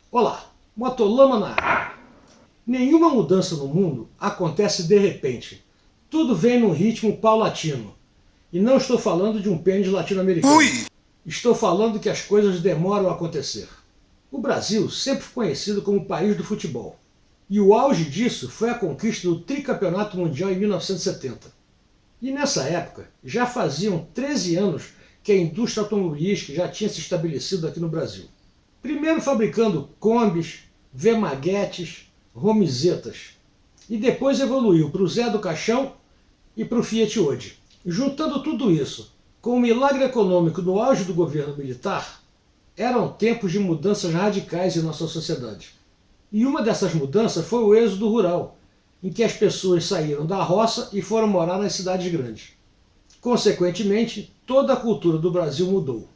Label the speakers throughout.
Speaker 1: Olá, Motolama na área. Nenhuma mudança no mundo acontece de repente. Tudo vem num ritmo paulatino. E não estou falando de um pênis latino-americano. Estou falando que as coisas demoram a acontecer. O Brasil sempre foi conhecido como o país do futebol. E o auge disso foi a conquista do tricampeonato mundial em 1970. E nessa época, já faziam 13 anos que a indústria automobilística já tinha se estabelecido aqui no Brasil. Primeiro fabricando Kombis, Vemaguetes, Romizetas. E depois evoluiu para o Zé do Caixão e para o Fiat Ode. Juntando tudo isso com o milagre econômico no auge do governo militar, eram tempos de mudanças radicais em nossa sociedade. E uma dessas mudanças foi o êxodo rural, em que as pessoas saíram da roça e foram morar nas cidades grandes. Consequentemente, toda a cultura do Brasil mudou.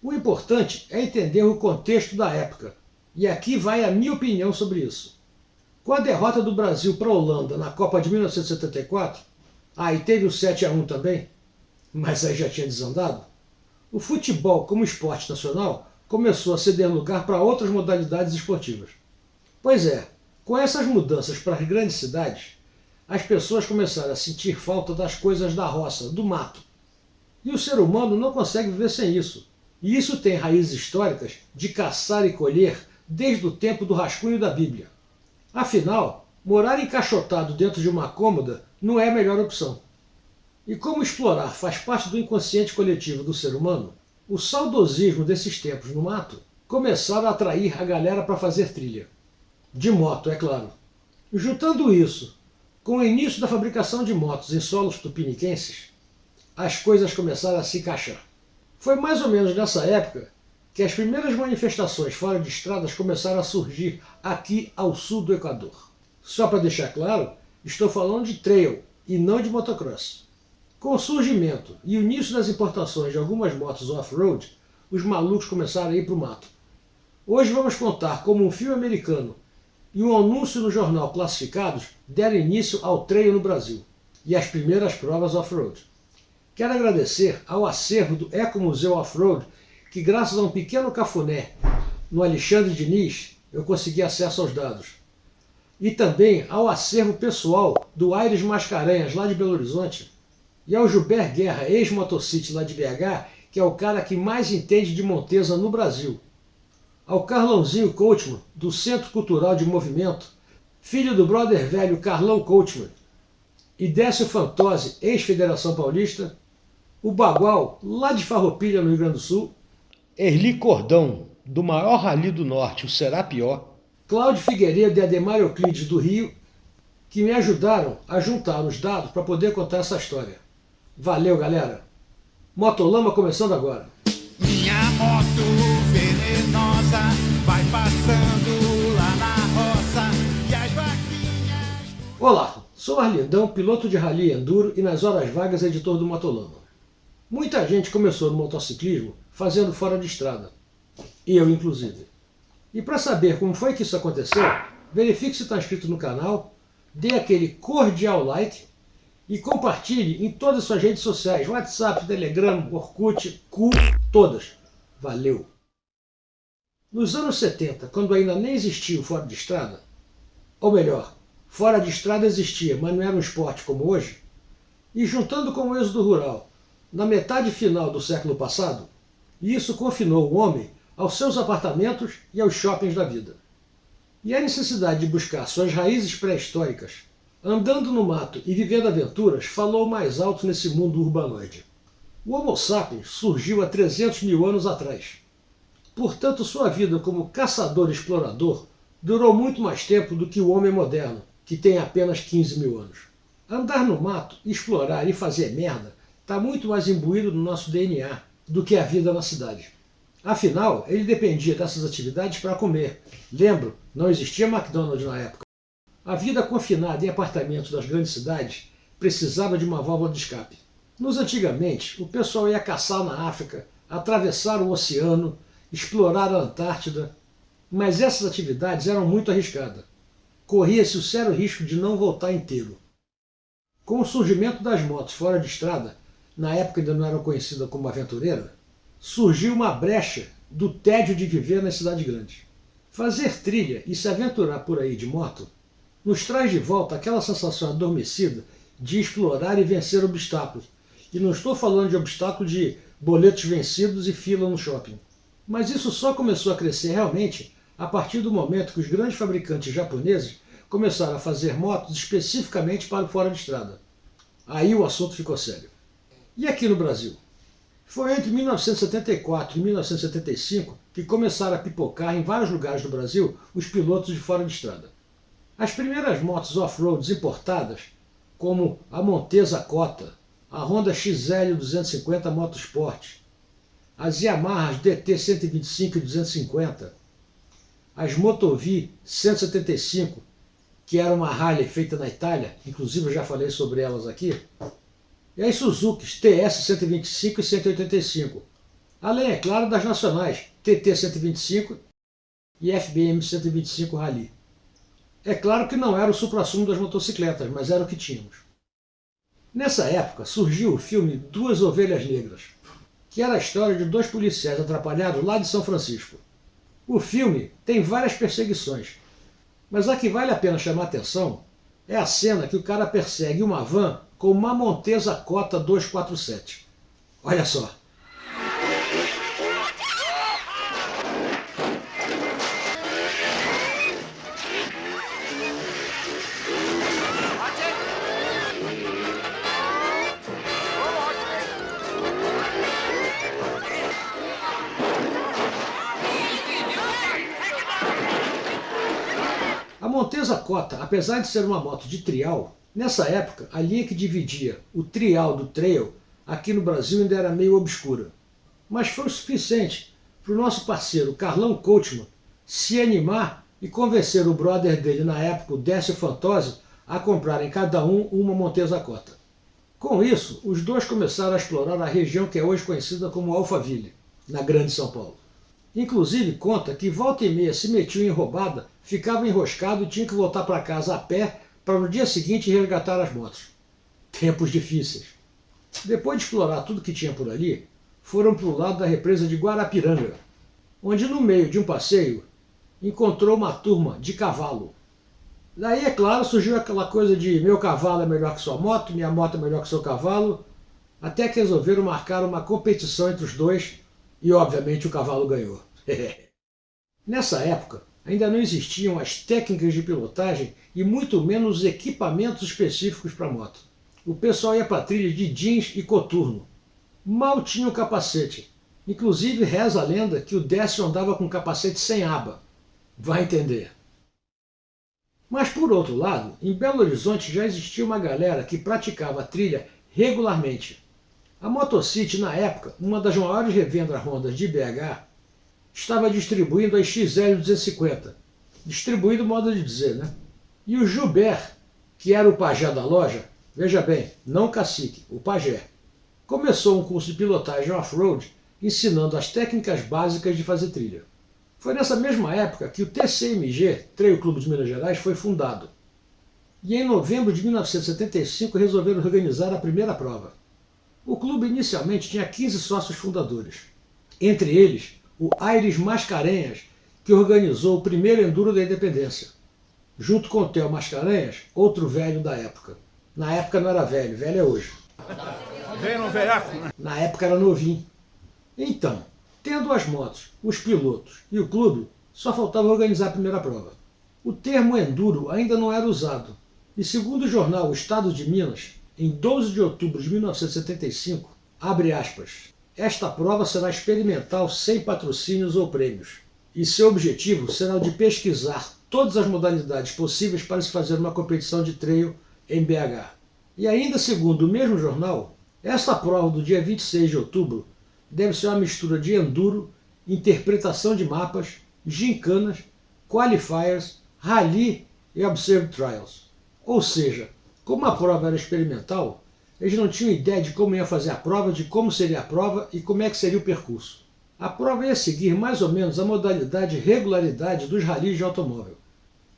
Speaker 1: O importante é entender o contexto da época, e aqui vai a minha opinião sobre isso. Com a derrota do Brasil para a Holanda na Copa de 1974, e teve o 7-1 também, mas aí já tinha desandado, o futebol como esporte nacional começou a ceder lugar para outras modalidades esportivas. Pois é, com essas mudanças para as grandes cidades, as pessoas começaram a sentir falta das coisas da roça, do mato. E o ser humano não consegue viver sem isso. E isso tem raízes históricas de caçar e colher desde o tempo do rascunho da Bíblia. Afinal, morar encaixotado dentro de uma cômoda não é a melhor opção. E como explorar faz parte do inconsciente coletivo do ser humano, o saudosismo desses tempos no mato começaram a atrair a galera para fazer trilha. De moto, é claro. Juntando isso com o início da fabricação de motos em solos tupiniquenses, as coisas começaram a se encaixar. Foi mais ou menos nessa época que as primeiras manifestações fora de estradas começaram a surgir aqui ao sul do Equador. Só para deixar claro, estou falando de trail e não de motocross. Com o surgimento e o início das importações de algumas motos off-road, os malucos começaram a ir para o mato. Hoje vamos contar como um filme americano e um anúncio no jornal Classificados deram início ao trail no Brasil e as primeiras provas off-road. Quero agradecer ao acervo do Ecomuseu Off-Road, que graças a um pequeno cafuné no Alexandre Diniz, eu consegui acesso aos dados. E também ao acervo pessoal do Aires Mascarenhas, lá de Belo Horizonte, e ao Gilberto Guerra, ex-motocity lá de BH, que é o cara que mais entende de Montesa no Brasil. Ao Carlãozinho Coachman, do Centro Cultural de Movimento, filho do brother velho Carlão Coachman, e Décio Fantozzi, ex-Federação Paulista, o Bagual, lá de Farroupilha, no Rio Grande do Sul, Erli Cordão, do maior rally do norte, o Serapió, Cláudio Figueiredo e Ademar Euclides, do Rio, que me ajudaram a juntar os dados para poder contar essa história. Valeu, galera! Motolama começando agora.
Speaker 2: Minha moto venenosa vai passando lá na roça e as vaquinhas...
Speaker 1: Olá, sou Arlindão, piloto de rally enduro e nas horas vagas editor do Motolama. Muita gente começou no motociclismo fazendo fora de estrada. Eu, inclusive. E para saber como foi que isso aconteceu, verifique se está inscrito no canal, dê aquele cordial like e compartilhe em todas as suas redes sociais, WhatsApp, Telegram, Orkut, todas. Valeu! Nos anos 70, quando ainda nem existia o fora de estrada, ou melhor, fora de estrada existia, mas não era um esporte como hoje, e juntando com o êxodo rural, na metade final do século passado, isso confinou o homem aos seus apartamentos e aos shoppings da vida. E a necessidade de buscar suas raízes pré-históricas, andando no mato e vivendo aventuras, falou mais alto nesse mundo urbanoide. O Homo sapiens surgiu há 300 mil anos atrás. Portanto, sua vida como caçador-explorador durou muito mais tempo do que o homem moderno, que tem apenas 15 mil anos. Andar no mato, explorar e fazer merda está muito mais imbuído no nosso DNA do que a vida na cidade. Afinal, ele dependia dessas atividades para comer. Lembro, não existia McDonald's na época. A vida confinada em apartamentos das grandes cidades precisava de uma válvula de escape. Nos antigamente, o pessoal ia caçar na África, atravessar o oceano, explorar a Antártida, mas essas atividades eram muito arriscadas. Corria-se o sério risco de não voltar inteiro. Com o surgimento das motos fora de estrada, na época ainda não eram conhecidas como aventureira, surgiu uma brecha do tédio de viver nas cidades grandes. Fazer trilha e se aventurar por aí de moto nos traz de volta aquela sensação adormecida de explorar e vencer obstáculos. E não estou falando de obstáculo de boletos vencidos e fila no shopping. Mas isso só começou a crescer realmente a partir do momento que os grandes fabricantes japoneses começaram a fazer motos especificamente para o fora de estrada. Aí o assunto ficou sério. E aqui no Brasil? Foi entre 1974 e 1975 que começaram a pipocar em vários lugares do Brasil os pilotos de fora de estrada. As primeiras motos off-roads importadas, como a Montesa Cota, a Honda XL 250 Motorsport, as Yamahas DT 125 e 250, as Motovi 175, que era uma Harley feita na Itália, inclusive eu já falei sobre elas aqui, e as Suzukis TS 125 e 185, além, é claro, das nacionais TT 125 e FBM 125 Rally. É claro que não era o suprassumo das motocicletas, mas era o que tínhamos. Nessa época surgiu o filme Duas Ovelhas Negras, que era a história de dois policiais atrapalhados lá de São Francisco. O filme tem várias perseguições, mas a que vale a pena chamar a atenção é a cena que o cara persegue uma van com uma Montesa Cota 247. Olha só. A Montesa Cota, apesar de ser uma moto de trial, nessa época a linha que dividia o trial do trail aqui no Brasil ainda era meio obscura. Mas foi o suficiente para o nosso parceiro Carlão Coachman se animar e convencer o brother dele na época, o Décio Fantozzi, a comprarem cada um uma Montesa Cota. Com isso, os dois começaram a explorar a região que é hoje conhecida como Alphaville, na Grande São Paulo. Inclusive conta que volta e meia se metiam em roubada, ficava enroscado e tinha que voltar para casa a pé para no dia seguinte resgatar as motos. Tempos difíceis. Depois de explorar tudo que tinha por ali, foram para o lado da represa de Guarapiranga, onde no meio de um passeio encontrou uma turma de cavalo. Daí, é claro, surgiu aquela coisa de meu cavalo é melhor que sua moto, minha moto é melhor que seu cavalo, até que resolveram marcar uma competição entre os dois e, obviamente, o cavalo ganhou. Nessa época, ainda não existiam as técnicas de pilotagem e muito menos os equipamentos específicos para moto. O pessoal ia para trilha de jeans e coturno. Mal tinha o capacete. Inclusive, reza a lenda que o Décio andava com capacete sem aba. Vai entender. Mas, por outro lado, em Belo Horizonte já existia uma galera que praticava a trilha regularmente. A Motocity, na época, uma das maiores revendas Hondas de BH, estava distribuindo as XL 250. Distribuindo, modo de dizer, né? E o Gilbert, que era o pajé da loja, veja bem, não o cacique, o pajé, começou um curso de pilotagem off-road ensinando as técnicas básicas de fazer trilha. Foi nessa mesma época que o TCMG, Trail Clube de Minas Gerais, foi fundado. E em novembro de 1975 resolveram organizar a primeira prova. O clube inicialmente tinha 15 sócios fundadores. Entre eles, o Aires Mascarenhas, que organizou o primeiro Enduro da Independência. Junto com o Theo Mascarenhas, outro velho da época. Na época não era velho, velho é hoje.
Speaker 2: Velho no velhaco, né?
Speaker 1: Na época era novinho. Então, tendo as motos, os pilotos e o clube, só faltava organizar a primeira prova. O termo Enduro ainda não era usado. E segundo o jornal O Estado de Minas, em 12 de outubro de 1975, abre aspas, esta prova será experimental sem patrocínios ou prêmios. E seu objetivo será o de pesquisar todas as modalidades possíveis para se fazer uma competição de trail em BH. E ainda segundo o mesmo jornal, esta prova do dia 26 de outubro deve ser uma mistura de enduro, interpretação de mapas, gincanas, qualifiers, rally e observed trials. Ou seja, como a prova era experimental, eles não tinham ideia de como ia fazer a prova, de como seria a prova e como é que seria o percurso. A prova ia seguir mais ou menos a modalidade regularidade dos ralis de automóvel.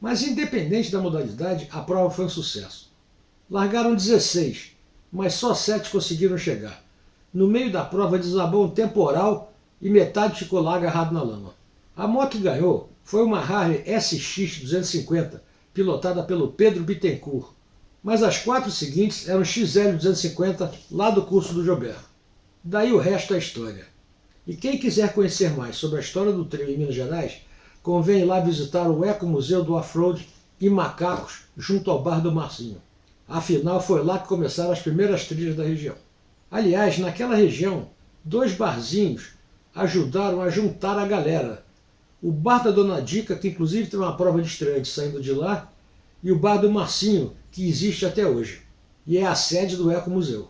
Speaker 1: Mas independente da modalidade, a prova foi um sucesso. Largaram 16, mas só 7 conseguiram chegar. No meio da prova desabou um temporal e metade ficou lá agarrado na lama. A moto que ganhou foi uma Harley SX 250, pilotada pelo Pedro Bittencourt, mas as 4 seguintes eram XL 250 lá do curso do Joubert. Daí o resto é história. E quem quiser conhecer mais sobre a história do trio em Minas Gerais, convém ir lá visitar o Ecomuseu do Offroad e Macacos, junto ao Bar do Marcinho. Afinal, foi lá que começaram as primeiras trilhas da região. Aliás, naquela região, 2 barzinhos ajudaram a juntar a galera. O Bar da Dona Dica, que inclusive tem uma prova de estreante saindo de lá, e o Bar do Marcinho, que existe até hoje, e é a sede do Ecomuseu.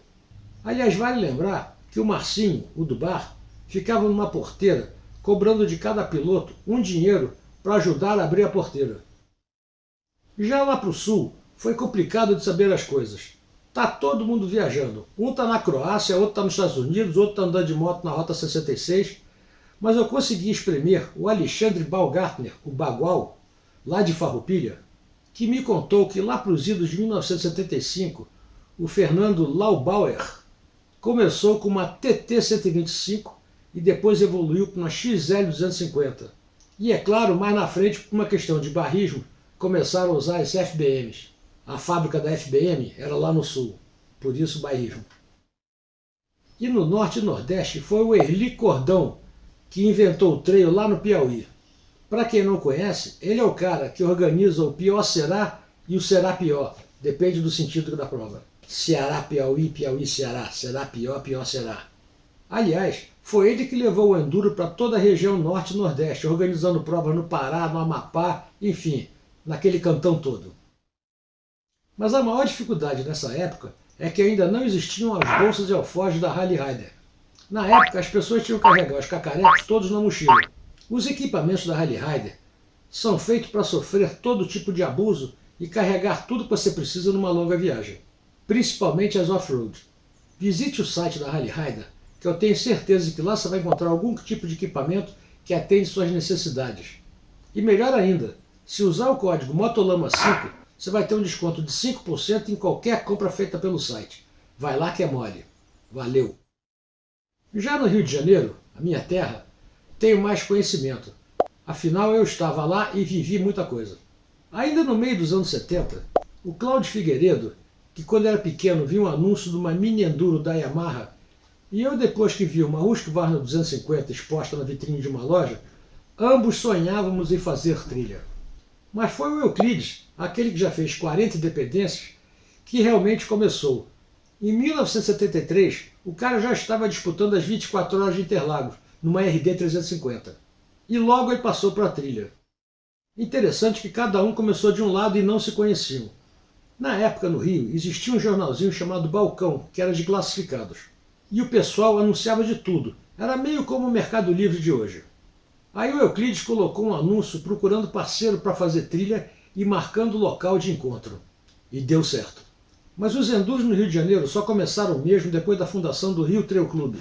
Speaker 1: Aliás, vale lembrar que o Marcinho, o do bar, ficava numa porteira, cobrando de cada piloto um dinheiro para ajudar a abrir a porteira. Já lá para o sul, foi complicado de saber as coisas. Tá todo mundo viajando. Um tá na Croácia, outro tá nos Estados Unidos, outro tá andando de moto na Rota 66. Mas eu consegui espremer o Alexandre Baumgartner, o Bagual, lá de Farroupilha, que me contou que lá para os idos de 1975, o Fernando Laubauer começou com uma TT 125 e depois evoluiu para uma XL 250. E é claro, mais na frente, por uma questão de barrismo, começaram a usar as FBMs. A fábrica da FBM era lá no sul, por isso bairrismo. E no norte e nordeste foi o Erli Cordão que inventou o trail lá no Piauí. Para quem não conhece, ele é o cara que organiza o Pior Será e o Será Pior, depende do sentido da prova. Ceará, Piauí, Piauí, Ceará, será pior, pior será. Aliás, foi ele que levou o enduro para toda a região norte e nordeste, organizando provas no Pará, no Amapá, enfim, naquele cantão todo. Mas a maior dificuldade nessa época é que ainda não existiam as bolsas de alforje da Harley Rider. Na época, as pessoas tinham que carregar os cacarecos todos na mochila. Os equipamentos da Harley Rider são feitos para sofrer todo tipo de abuso e carregar tudo que você precisa numa longa viagem, principalmente as off-road. Visite o site da Harley Rider, que eu tenho certeza que lá você vai encontrar algum tipo de equipamento que atende suas necessidades. E melhor ainda, se usar o código MOTOLAMA5, você vai ter um desconto de 5% em qualquer compra feita pelo site. Vai lá que é mole. Valeu! Já no Rio de Janeiro, a minha terra, tenho mais conhecimento. Afinal, eu estava lá e vivi muita coisa. Ainda no meio dos anos 70, o Cláudio Figueiredo, que quando era pequeno viu um anúncio de uma mini enduro da Yamaha, e eu depois que vi uma Husqvarna 250 exposta na vitrine de uma loja, ambos sonhávamos em fazer trilha. Mas foi o Euclides, aquele que já fez 40 independências, que realmente começou. Em 1973, o cara já estava disputando as 24 horas de Interlagos, numa RD 350. E logo ele passou para a trilha. Interessante que cada um começou de um lado e não se conheciam. Na época, no Rio, existia um jornalzinho chamado Balcão, que era de classificados. E o pessoal anunciava de tudo. Era meio como o Mercado Livre de hoje. Aí o Euclides colocou um anúncio procurando parceiro para fazer trilha e marcando o local de encontro. E deu certo. Mas os enduros no Rio de Janeiro só começaram mesmo depois da fundação do Rio Trail Clube.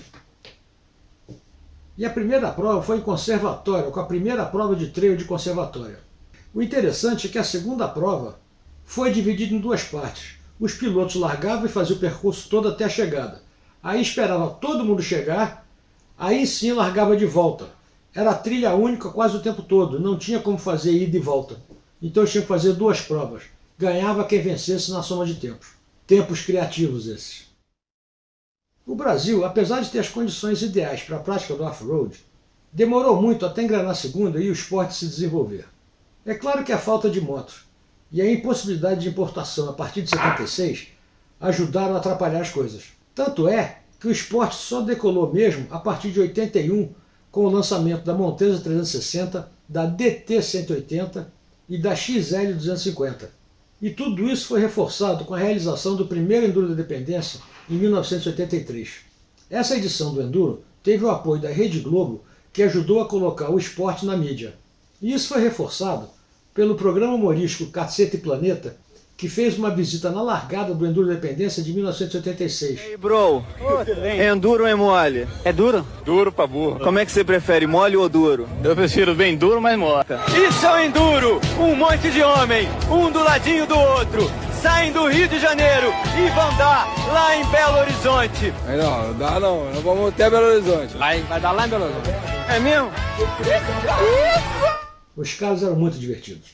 Speaker 1: E a primeira prova foi em Conservatório, com a primeira prova de trail de Conservatório. O interessante é que a segunda prova foi dividida em 2 partes. Os pilotos largavam e faziam o percurso todo até a chegada. Aí esperava todo mundo chegar, aí sim largava de volta. Era trilha única quase o tempo todo, não tinha como fazer ida e volta. Então tinha que fazer 2 provas. Ganhava quem vencesse na soma de tempos. Tempos criativos esses. O Brasil, apesar de ter as condições ideais para a prática do off-road, demorou muito até engrenar a segunda e o esporte se desenvolver. É claro que a falta de motos e a impossibilidade de importação a partir de 76 ajudaram a atrapalhar as coisas. Tanto é que o esporte só decolou mesmo a partir de 81 com o lançamento da Montesa 360, da DT 180 e da XL 250. E tudo isso foi reforçado com a realização do primeiro Enduro da Independência em 1983. Essa edição do Enduro teve o apoio da Rede Globo, que ajudou a colocar o esporte na mídia. E isso foi reforçado pelo programa humorístico Cacete e Planeta, que fez uma visita na largada do Enduro da Independência de 1986.
Speaker 3: E aí, bro, enduro ou é mole?
Speaker 4: É duro?
Speaker 2: Duro pra burro.
Speaker 3: Como é que você prefere, mole ou duro?
Speaker 2: Eu prefiro bem duro, mas mole.
Speaker 3: Isso é o enduro! Um monte de homem, um do ladinho do outro, saem do Rio de Janeiro e vão dar lá em Belo Horizonte.
Speaker 5: Aí não dá não vamos até Belo Horizonte.
Speaker 4: Vai dar lá em Belo Horizonte.
Speaker 3: É mesmo?
Speaker 5: Isso!
Speaker 1: Os caras eram muito divertidos.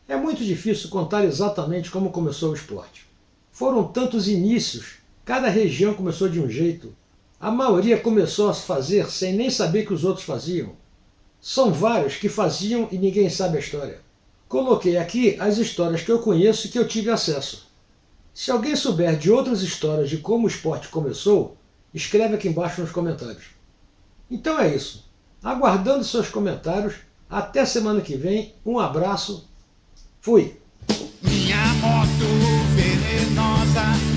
Speaker 1: É muito difícil contar exatamente como começou o esporte. Foram tantos inícios, cada região começou de um jeito. A maioria começou a fazer sem nem saber que os outros faziam. São vários que faziam e ninguém sabe a história. Coloquei aqui as histórias que eu conheço e que eu tive acesso. Se alguém souber de outras histórias de como o esporte começou, escreve aqui embaixo nos comentários. Então é isso. Aguardando seus comentários. Até semana que vem. Um abraço. Fui!
Speaker 4: Minha moto venenosa